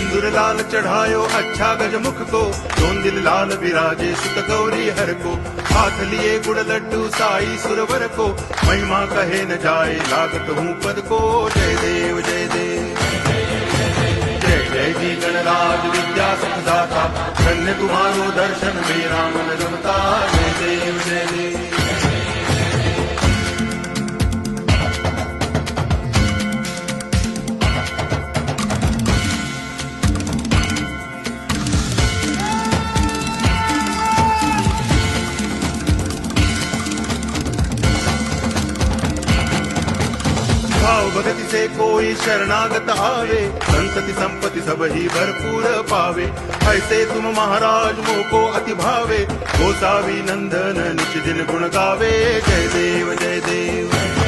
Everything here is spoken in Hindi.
सिंदूर लाल चढ़ायो अच्छा गजमुख को, दोन दिल लाल विराजे सुत गौरी हर को। हाथ लिए गुड़ लड्डू साई सुरवर को, महिमा कहे न जाए लागत हूँ पद को। जय देव जय देव जय जय जी गणराज विद्या सुखदाता, धन्य तुम्हारो दर्शन मेरा मन रमता। जय देव जय देव। भाव भगति से कोई शरणागत आवे, संतति संपत्ति सब ही भरपूर पावे। ऐसे तुम महाराज मोको अति भावे, गोसावी नंदन निच दिन गुण गावे। जय देव जय देव।